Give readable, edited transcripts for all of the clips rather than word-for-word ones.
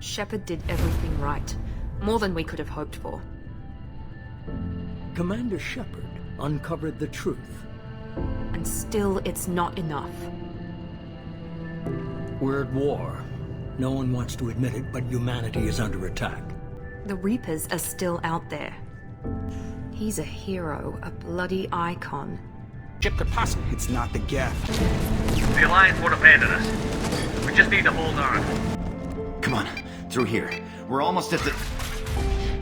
Shepard did everything right. More than we could have hoped for. Commander Shepard uncovered the truth. And still, it's not enough. We're at war. No one wants to admit it, but humanity is under attack. The Reapers are still out there. He's a hero, a bloody icon. Ship could possibly... It's not the Geth. The Alliance won't abandon us. We just need to hold on. Come on, through here. We're almost at the...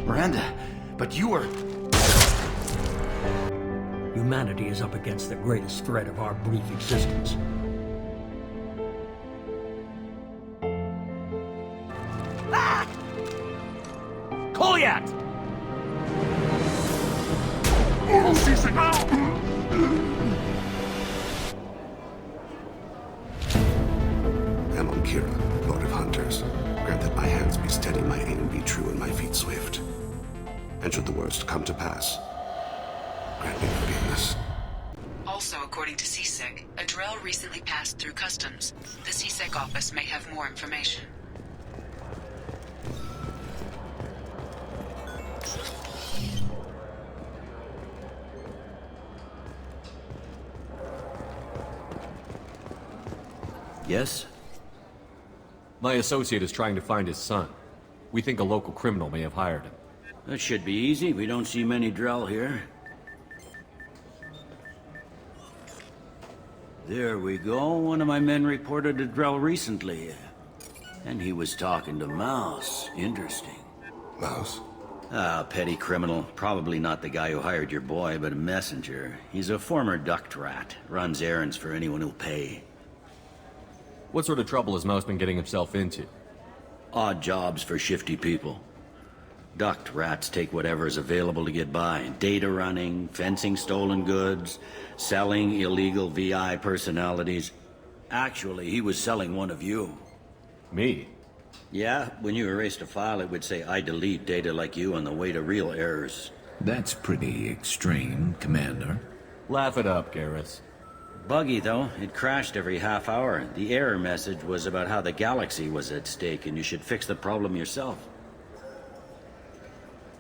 Miranda, but you are... Humanity is up against the greatest threat of our brief existence. Kolyat! Amon Kira, Lord of Hunters. Grant that my hands be steady, my aim be true, and my feet swift. And should the worst come to pass, grant me forgiveness. Also, according to CSEC, a Drell recently passed through customs. The CSEC office may have more information. Yes? My associate is trying to find his son. We think a local criminal may have hired him. That should be easy. We don't see many Drell here. There we go. One of my men reported a Drell recently. And he was talking to Mouse. Interesting. Mouse? Ah, petty criminal. Probably not the guy who hired your boy, but a messenger. He's a former duct rat. Runs errands for anyone who'll pay. What sort of trouble has Mouse been getting himself into? Odd jobs for shifty people. Duct rats take whatever's available to get by. Data running, fencing stolen goods, selling illegal VI personalities. Actually, he was selling one of you. Me? Yeah, when you erased a file, it would say, I delete data like you on the way to real errors. That's pretty extreme, Commander. Laugh it up, Garrus. Buggy, though. It crashed every half hour. The error message was about how the galaxy was at stake, and you should fix the problem yourself.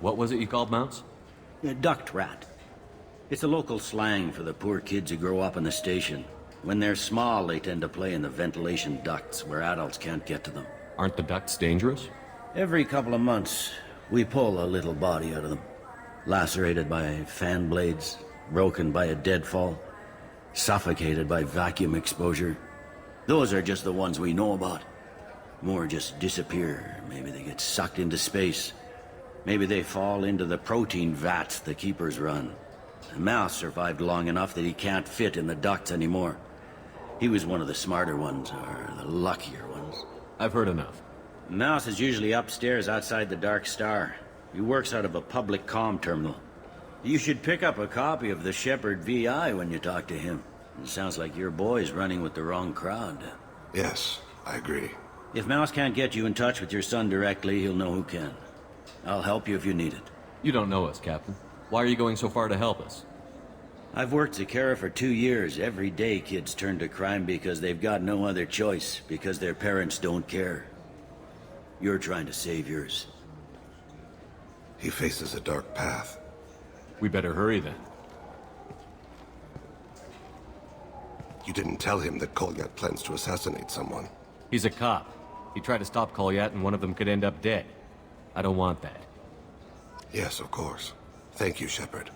What was it you called Mouse? A duct rat. It's a local slang for the poor kids who grow up in the station. When they're small, they tend to play in the ventilation ducts where adults can't get to them. Aren't the ducts dangerous? Every couple of months, we pull a little body out of them. Lacerated by fan blades, broken by a deadfall, suffocated by vacuum exposure. Those are just the ones we know about. More just disappear. Maybe they get sucked into space. Maybe they fall into the protein vats the Keepers run. The Mouse survived long enough that he can't fit in the ducts anymore. He was one of the smarter ones, or the luckier ones. I've heard enough. Mouse is usually upstairs outside the Dark Star. He works out of a public comm terminal. You should pick up a copy of the Shepard VI when you talk to him. It sounds like your boy's running with the wrong crowd. Yes, I agree. If Mouse can't get you in touch with your son directly, he'll know who can. I'll help you if you need it. You don't know us, Captain. Why are you going so far to help us? I've worked Zakera for 2 years. Every day kids turn to crime because they've got no other choice, because their parents don't care. You're trying to save yours. He faces a dark path. We better hurry then. You didn't tell him that Kolyat plans to assassinate someone. He's a cop. He tried to stop Kolyat and one of them could end up dead. I don't want that. Yes, of course. Thank you, Shepard.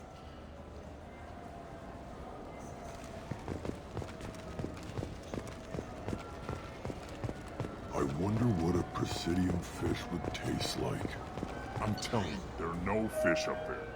I wonder what a Presidium fish would taste like. I'm telling you, there are no fish up there.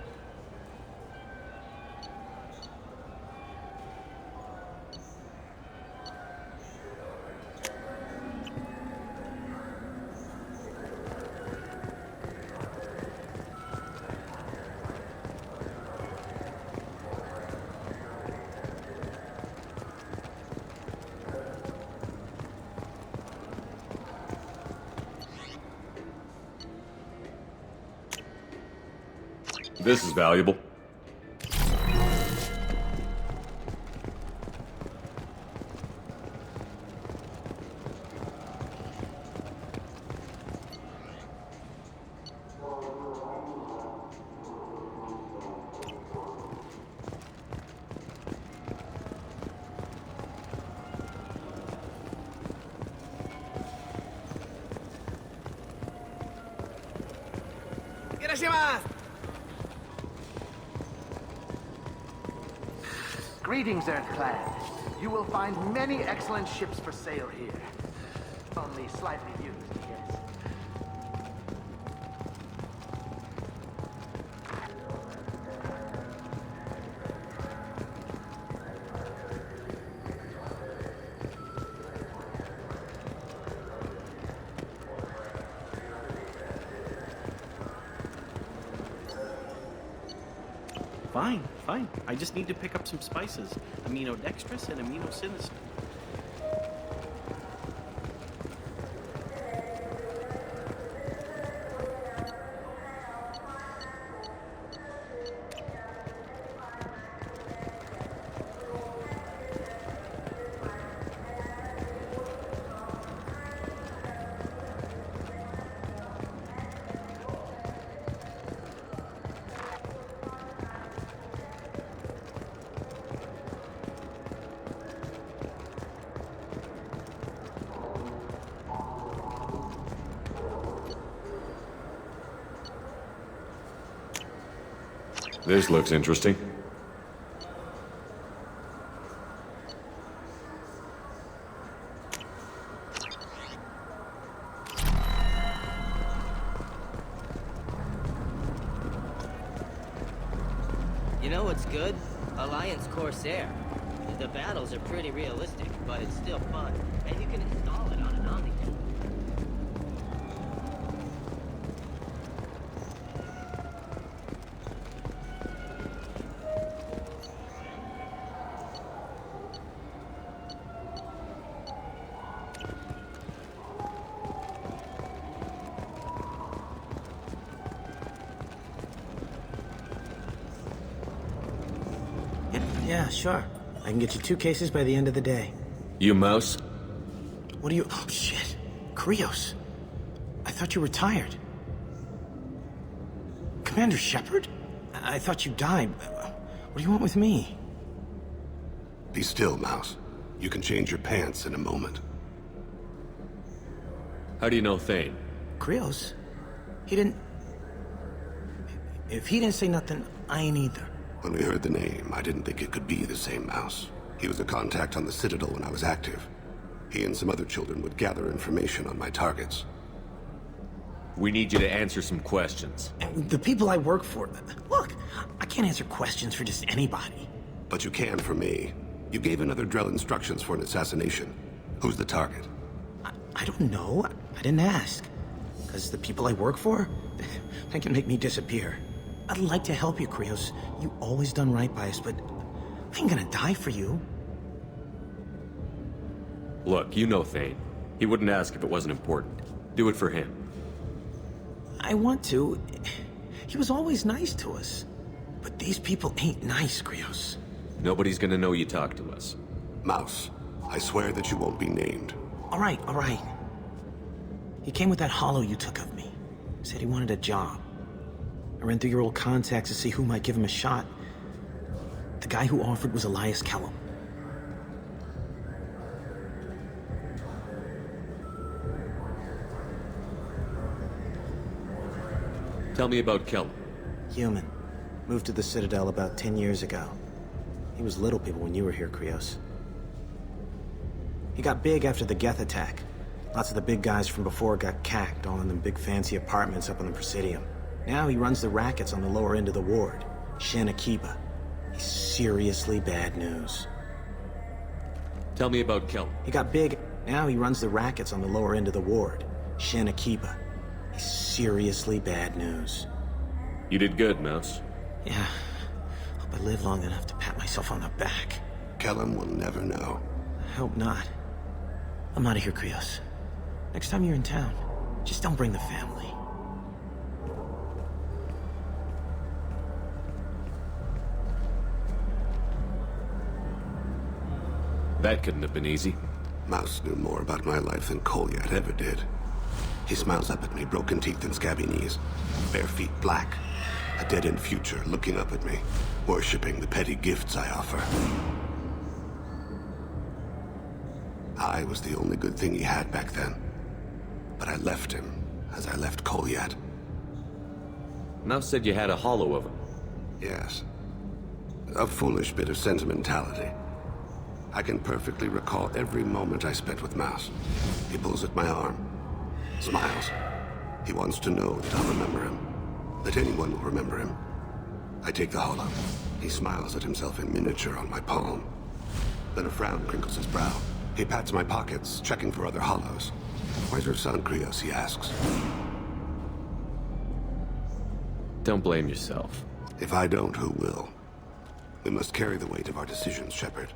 This is valuable. Greetings, Earthclad. You will find many excellent ships for sale here. Only slightly used, yes. Fine. I just need to pick up some spices. Aminodextrous and aminosinister. This looks interesting. You know what's good? Alliance Corsair. The battles are pretty realistic, but it's still fun. And you can install it on an Omni. Yeah, sure. I can get you 2 cases by the end of the day. You mouse? What are you... Oh, shit. Krios. I thought you were tired. Commander Shepard? I thought you died. What do you want with me? Be still, Mouse. You can change your pants in a moment. How do you know Thane? Krios? He didn't... If he didn't say nothing, I ain't either. When we heard the name, I didn't think it could be the same Mouse. He was a contact on the Citadel when I was active. He and some other children would gather information on my targets. We need you to answer some questions. The people I work for... Look, I can't answer questions for just anybody. But you can for me. You gave another Drell instructions for an assassination. Who's the target? I don't know. I didn't ask. Because the people I work for, they can make me disappear. I'd like to help you, Krios. You always done right by us, but I ain't gonna die for you. Look, you know Thane. He wouldn't ask if it wasn't important. Do it for him. I want to. He was always nice to us. But these people ain't nice, Krios. Nobody's gonna know you talk to us. Mouse, I swear that you won't be named. All right. He came with that hollow you took of me. Said he wanted a job. I ran through your old contacts to see who might give him a shot. The guy who offered was Elias Kellum. Tell me about Kellum. Human. Moved to the Citadel about 10 years ago. He was little people when you were here, Krios. He got big after the Geth attack. Lots of the big guys from before got cacked, all in them big fancy apartments up on the Presidium. Now he runs the rackets on the lower end of the ward, Shin Akiba. He's seriously bad news. Tell me about Kellum. He got big. Now he runs the rackets on the lower end of the ward, Shin Akiba. He's seriously bad news. You did good, Mouse. Yeah. Hope I live long enough to pat myself on the back. Kellum will never know. I hope not. I'm out of here, Krios. Next time you're in town, just don't bring the family. That couldn't have been easy. Mouse knew more about my life than Kolyat ever did. He smiles up at me, broken teeth and scabby knees. Bare feet black. A dead-end future looking up at me, worshipping the petty gifts I offer. I was the only good thing he had back then. But I left him, as I left Kolyat. Mouse said you had a hollow of him. Yes. A foolish bit of sentimentality. I can perfectly recall every moment I spent with Mouse. He pulls at my arm, smiles. He wants to know that I'll remember him, that anyone will remember him. I take the hollow. He smiles at himself in miniature on my palm. Then a frown crinkles his brow. He pats my pockets, checking for other hollows. Where's your son, Krios? He asks. Don't blame yourself. If I don't, who will? We must carry the weight of our decisions, Shepard.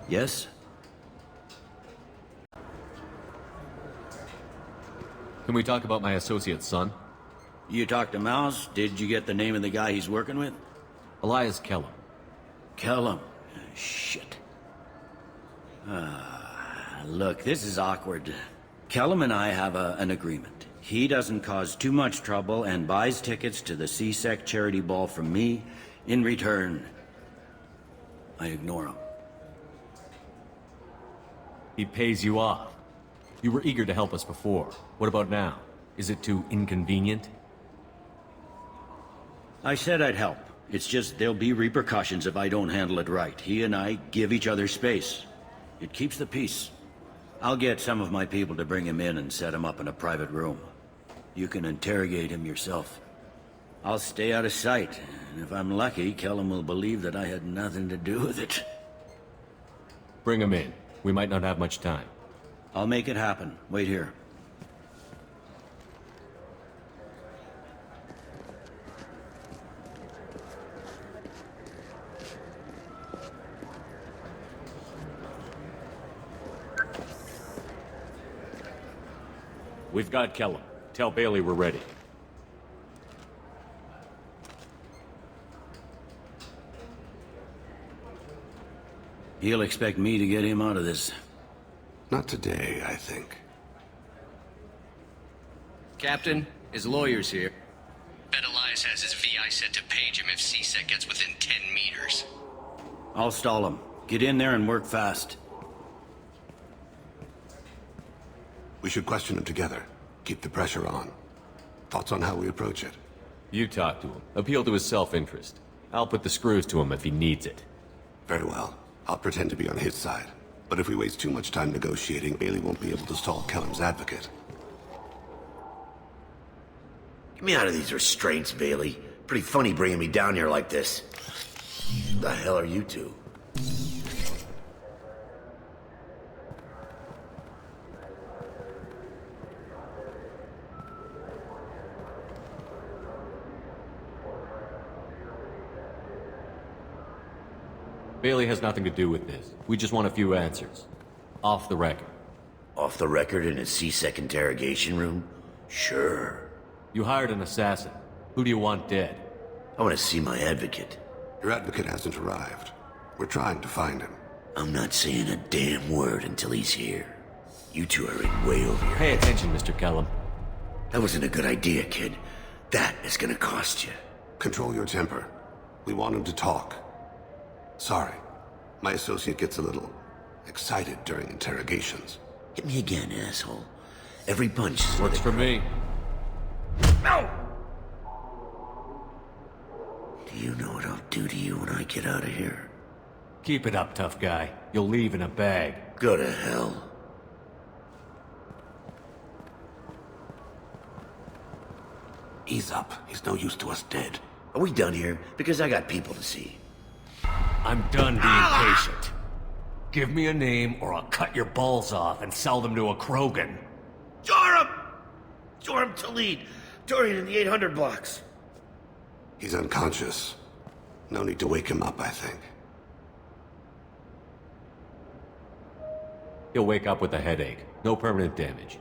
Yes? Can we talk about my associate's son? You talked to Mouse? Did you get the name of the guy he's working with? Elias Kellum. Kellum? Shit. Look, this is awkward. Kellum and I have an agreement. He doesn't cause too much trouble and buys tickets to the C-Sec charity ball from me. In return, I ignore him. He pays you off. You were eager to help us before. What about now? Is it too inconvenient? I said I'd help. It's just there'll be repercussions if I don't handle it right. He and I give each other space. It keeps the peace. I'll get some of my people to bring him in and set him up in a private room. You can interrogate him yourself. I'll stay out of sight, and if I'm lucky, Kellum will believe that I had nothing to do with it. Bring him in. We might not have much time. I'll make it happen. Wait here. We've got Kellum. Tell Bailey we're ready. He'll expect me to get him out of this. Not today, I think. Captain, his lawyer's here. Bet Elias has his VI set to page him if C-Sec gets within 10 meters. I'll stall him. Get in there and work fast. We should question him together. Keep the pressure on. Thoughts on how we approach it? You talk to him. Appeal to his self-interest. I'll put the screws to him if he needs it. Very well. I'll pretend to be on his side. But if we waste too much time negotiating, Bailey won't be able to stall Kellum's advocate. Get me out of these restraints, Bailey. Pretty funny bringing me down here like this. The hell are you two? Bailey has nothing to do with this. We just want a few answers. Off the record. Off the record in a C-Sec interrogation room? Sure. You hired an assassin. Who do you want dead? I want to see my advocate. Your advocate hasn't arrived. We're trying to find him. I'm not saying a damn word until he's here. You two are in way over your Pay heads. attention, Mr. Kellum. That wasn't a good idea, kid. That is gonna cost you. Control your temper. We want him to talk. Sorry. My associate gets a little excited during interrogations. Hit me again, asshole. Every punch is works for me. No! Do you know what I'll do to you when I get out of here? Keep it up, tough guy. You'll leave in a bag. Go to hell. Ease up. He's no use to us dead. Are we done here? Because I got people to see. I'm done being patient. Give me a name or I'll cut your balls off and sell them to a Krogan. Joram! Joram Talid. Dorian in the 800 blocks. He's unconscious. No need to wake him up, I think. He'll wake up with a headache. No permanent damage.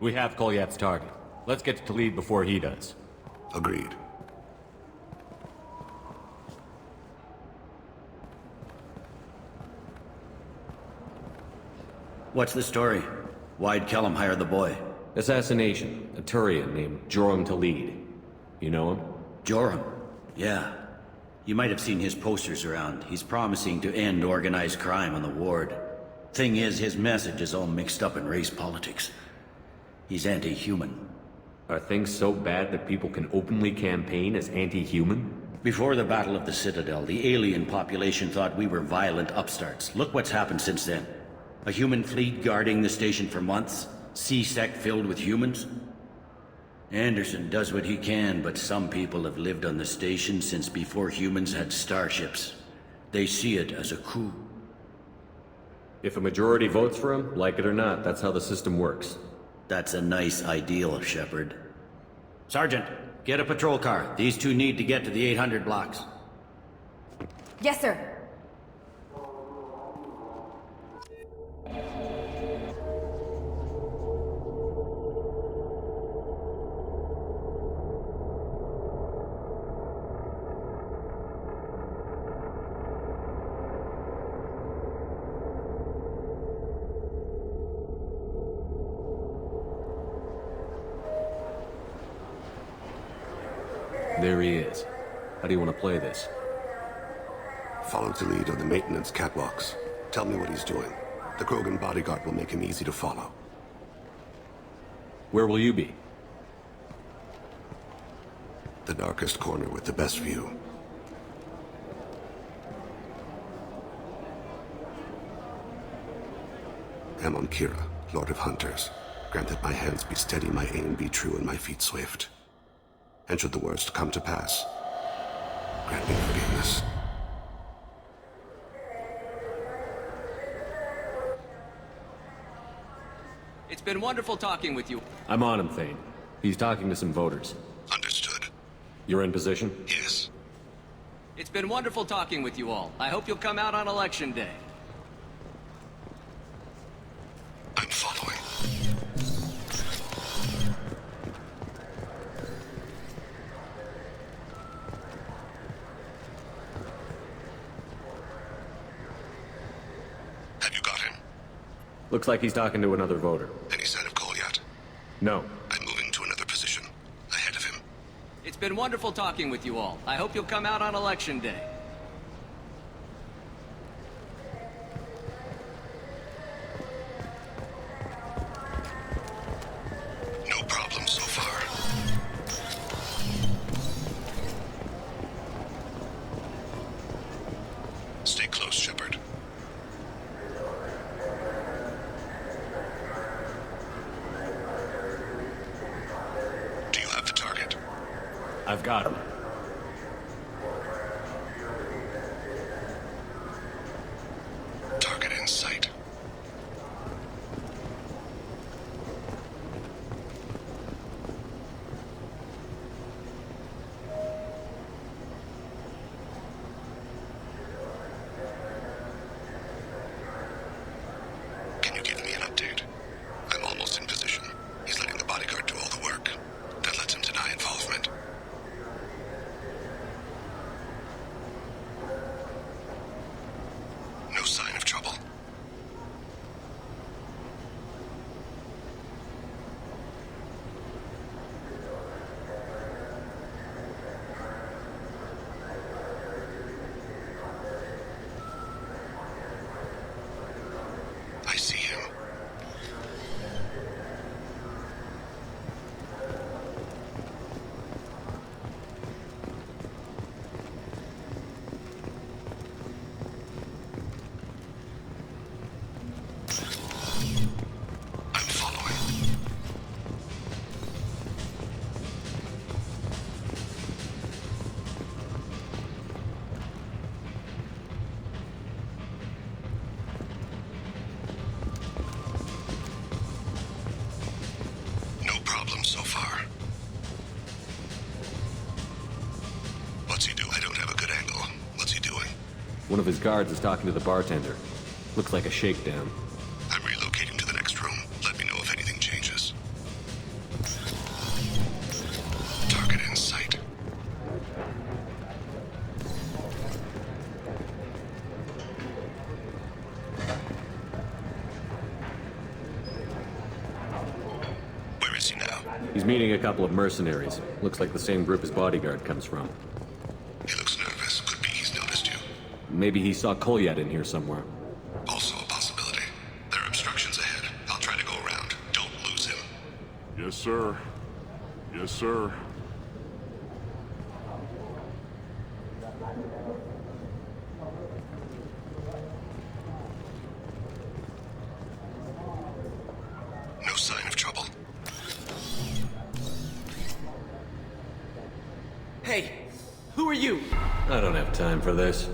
We have Kolyat's target. Let's get to Talid before he does. Agreed. What's the story? Why'd Kellum hire the boy? Assassination. A Turian named Joram Talid. You know him? Joram? Yeah. You might have seen his posters around. He's promising to end organized crime on the ward. Thing is, his message is all mixed up in race politics. He's anti-human. Are things so bad that people can openly campaign as anti-human? Before the Battle of the Citadel, the alien population thought we were violent upstarts. Look what's happened since then. A human fleet guarding the station for months. C-Sec filled with humans. Anderson does what he can, but some people have lived on the station since before humans had starships. They see it as a coup. If a majority votes for him, like it or not, that's how the system works. That's a nice ideal, Shepard. Sergeant, get a patrol car. These two need to get to the 800 blocks. Yes, sir. There he is. How do you want to play this? Follow the lead on the maintenance catwalks. Tell me what he's doing. The Krogan bodyguard will make him easy to follow. Where will you be? The darkest corner with the best view. Amon Kira, Lord of Hunters. Grant that my hands be steady, my aim be true, and my feet swift. And should the worst come to pass, grant me forgiveness. It's been wonderful talking with you. I'm on him, Thane. He's talking to some voters. Understood. You're in position? Yes. It's been wonderful talking with you all. I hope you'll come out on Election Day. I'm following. Have you got him? Looks like he's talking to another voter. Any sign of Kolyat? No. I'm moving to another position. Ahead of him. It's been wonderful talking with you all. I hope you'll come out on Election Day. No problem so far. Stay close, Shepard. Do you have the target? I've got him. Target in sight. Can you give me an update? I'm almost in position. He's letting the bodyguard do all the work. That lets him deny involvement. No sign of trouble. I see him. I'm following. No problem so far. What's he do? I don't have a good angle. What's he doing? One of his guards is talking to the bartender. Looks like a shakedown. I'm relocating to the next room. Let me know if anything changes. Target in sight. is he now? He's meeting a couple of mercenaries. Looks like the same group his bodyguard comes from. He looks nervous. Could be he's noticed you. Maybe he saw Kolyat in here somewhere. Also a possibility. There are obstructions ahead. I'll try to go around. Don't lose him. Yes, sir. Yes, sir. No sign of trouble. Hey, who are you? I don't have time for this.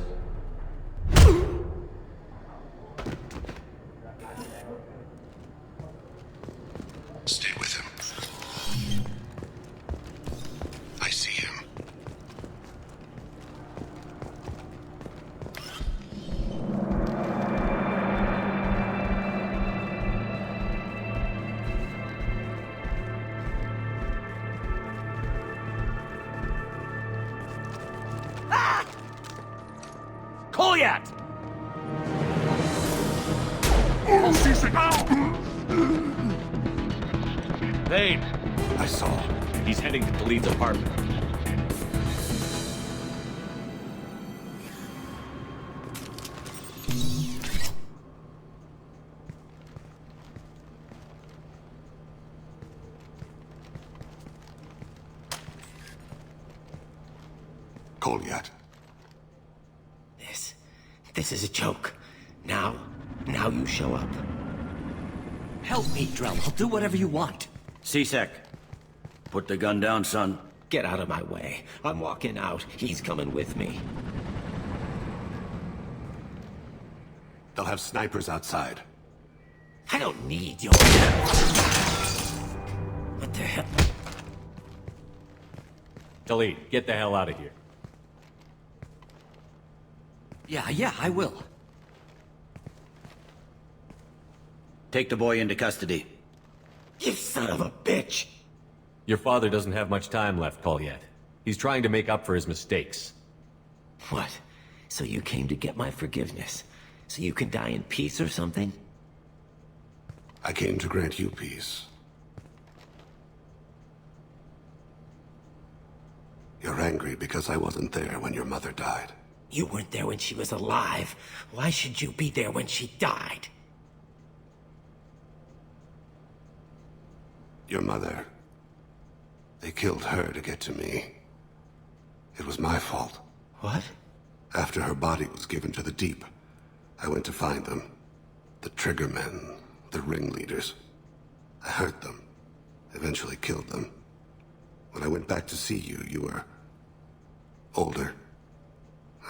Stay with him. I see him. Kolyat! Oh, C-Sec! Vane! I saw. He's heading to Khalid's apartment. Kolyat. This is a joke. Now you show up. Help me, Drell. I'll do whatever you want. C-Sec, put the gun down, son. Get out of my way. I'm walking out. He's coming with me. They'll have snipers outside. I don't need your... What the hell? Khalid, get the hell out of here. Yeah, I will. Take the boy into custody. You son of a bitch! Your father doesn't have much time left, Kolyat. He's trying to make up for his mistakes. What? So you came to get my forgiveness? So you can die in peace or something? I came to grant you peace. You're angry because I wasn't there when your mother died. You weren't there when she was alive. Why should you be there when she died? Your mother. They killed her to get to me. It was my fault. What? After her body was given to the Deep, I went to find them. The Triggermen, the ringleaders. I hurt them. Eventually killed them. When I went back to see you, you were... older.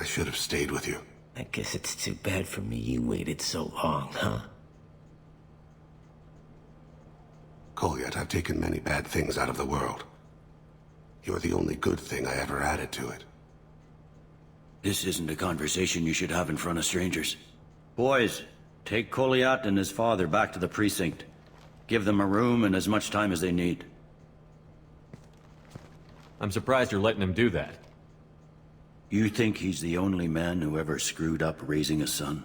I should have stayed with you. I guess it's too bad for me you waited so long, huh? Kolyat, I've taken many bad things out of the world. You're the only good thing I ever added to it. This isn't a conversation you should have in front of strangers. Boys, take Kolyat and his father back to the precinct. Give them a room and as much time as they need. I'm surprised you're letting him do that. You think he's the only man who ever screwed up raising a son?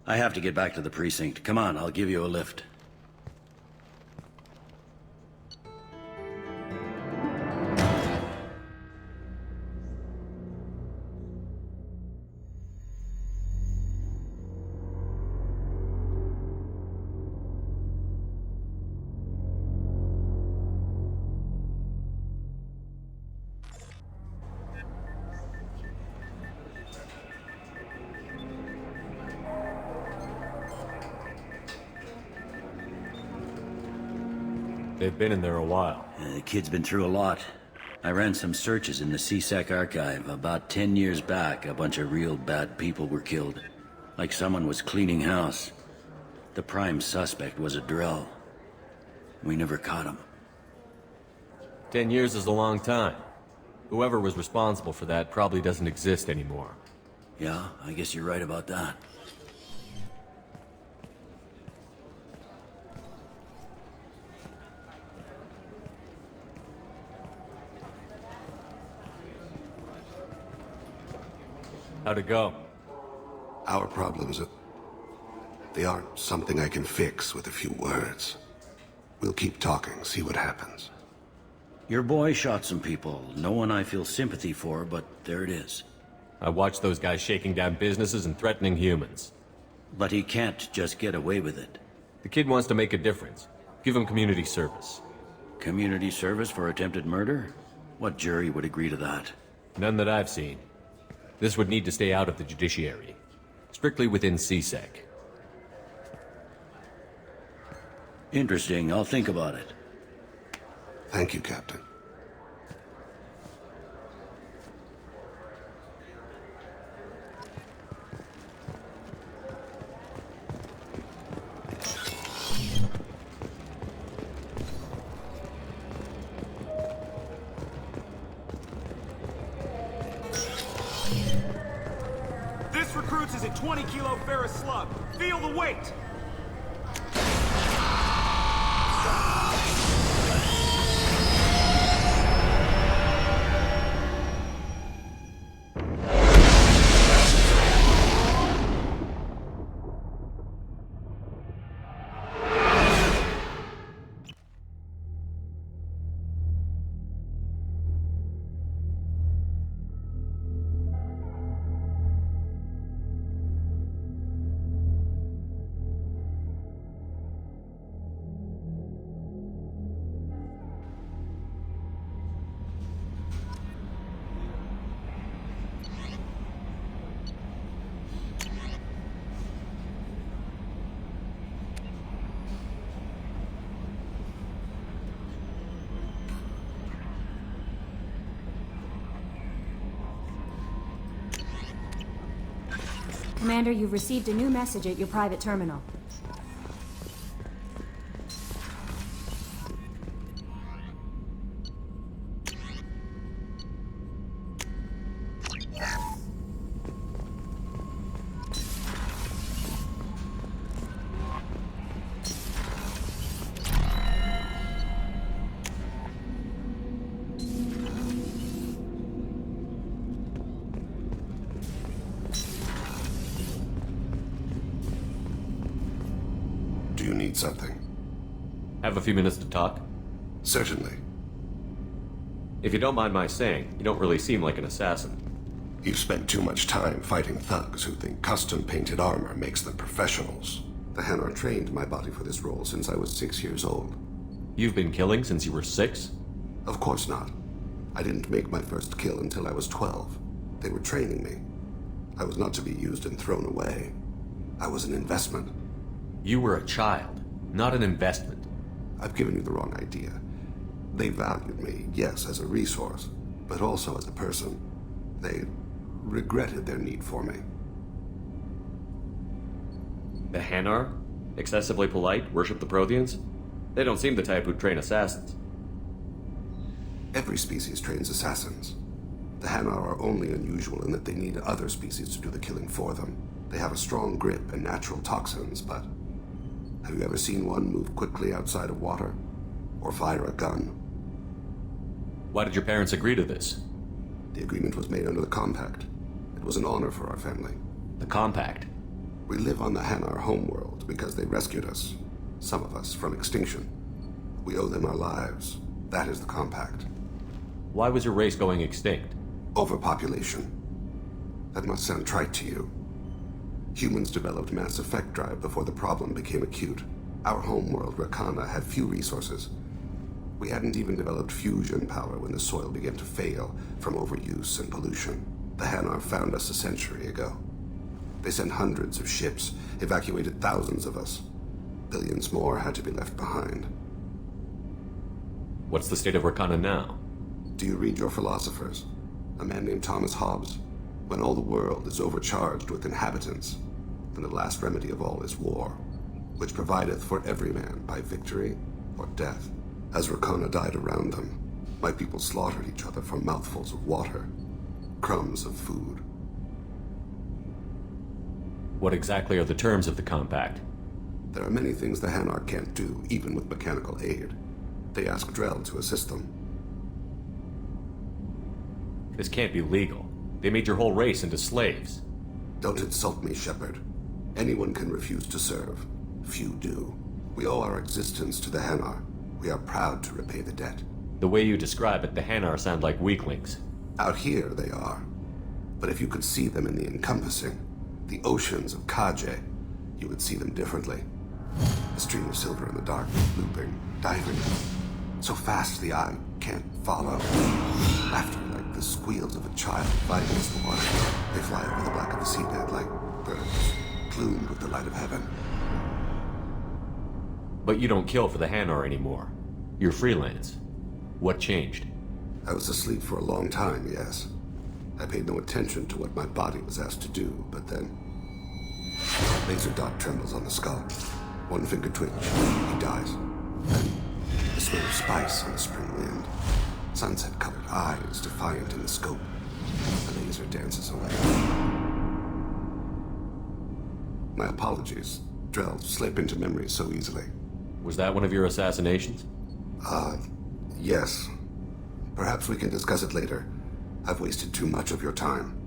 I have to get back to the precinct. Come on, I'll give you a lift. They've been in there a while. The kid's been through a lot. I ran some searches in the C-Sec archive. About 10 years back, a bunch of real bad people were killed. Like someone was cleaning house. The prime suspect was a Drell. We never caught him. 10 years is a long time. Whoever was responsible for that probably doesn't exist anymore. Yeah, I guess you're right about that. How'd it go? Our problems, they aren't something I can fix with a few words. We'll keep talking, see what happens. Your boy shot some people. No one I feel sympathy for, but there it is. I watched those guys shaking down businesses and threatening humans. But he can't just get away with it. The kid wants to make a difference. Give him community service. Community service for attempted murder? What jury would agree to that? None that I've seen. This would need to stay out of the judiciary. Strictly within CSEC. Interesting. I'll think about it. Thank you, Captain. This recruits is a 20-kilo ferrous slug. Feel the weight! Commander, you've received a new message at your private terminal. Do you need something? Have a few minutes to talk? Certainly. If you don't mind my saying, you don't really seem like an assassin. You've spent too much time fighting thugs who think custom-painted armor makes them professionals. The Hanar trained my body for this role since I was 6 years old. You've been killing since you were 6? Of course not. I didn't make my first kill until I was 12. They were training me. I was not to be used and thrown away. I was an investment. You were a child, not an investment. I've given you the wrong idea. They valued me, yes, as a resource, but also as a person. They regretted their need for me. The Hanar? Excessively polite, worship the Protheans? They don't seem the type who'd train assassins. Every species trains assassins. The Hanar are only unusual in that they need other species to do the killing for them. They have a strong grip and natural toxins, but have you ever seen one move quickly outside of water? Or fire a gun? Why did your parents agree to this? The agreement was made under the Compact. It was an honor for our family. The Compact? We live on the Hanar homeworld because they rescued us. Some of us from extinction. We owe them our lives. That is the Compact. Why was your race going extinct? Overpopulation. That must sound trite to you. Humans developed mass effect drive before the problem became acute. Our homeworld, Rakana, had few resources. We hadn't even developed fusion power when the soil began to fail from overuse and pollution. The Hanar found us a century ago. They sent hundreds of ships, evacuated thousands of us. Billions more had to be left behind. What's the state of Rakana now? Do you read your philosophers? A man named Thomas Hobbes. When all the world is overcharged with inhabitants, then the last remedy of all is war, which provideth for every man by victory or death. As Rakana died around them, my people slaughtered each other for mouthfuls of water, crumbs of food. What exactly are the terms of the Compact? There are many things the Hanar can't do, even with mechanical aid. They ask Drell to assist them. This can't be legal. They made your whole race into slaves. Don't insult me, Shepard. Anyone can refuse to serve. Few do. We owe our existence to the Hanar. We are proud to repay the debt. The way you describe it, the Hanar sound like weaklings. Out here, they are. But if you could see them in the encompassing, the oceans of Kaje, you would see them differently. A stream of silver in the dark, looping, diving, so fast the eye can't follow. Laughter like the squeals of a child fighting against the water. They fly over the black of the seabed like birds, plumed with the light of heaven. But you don't kill for the Hanar anymore. You're freelance. What changed? I was asleep for a long time, yes. I paid no attention to what my body was asked to do, but then... Laser dot trembles on the skull. One finger twitch. He dies. Then the smell of spice on the spring wind. Sunset-colored eyes defiant in the scope. The laser dances away. My apologies. Drell slip into memory so easily. Was that one of your assassinations? Yes. Perhaps we can discuss it later. I've wasted too much of your time.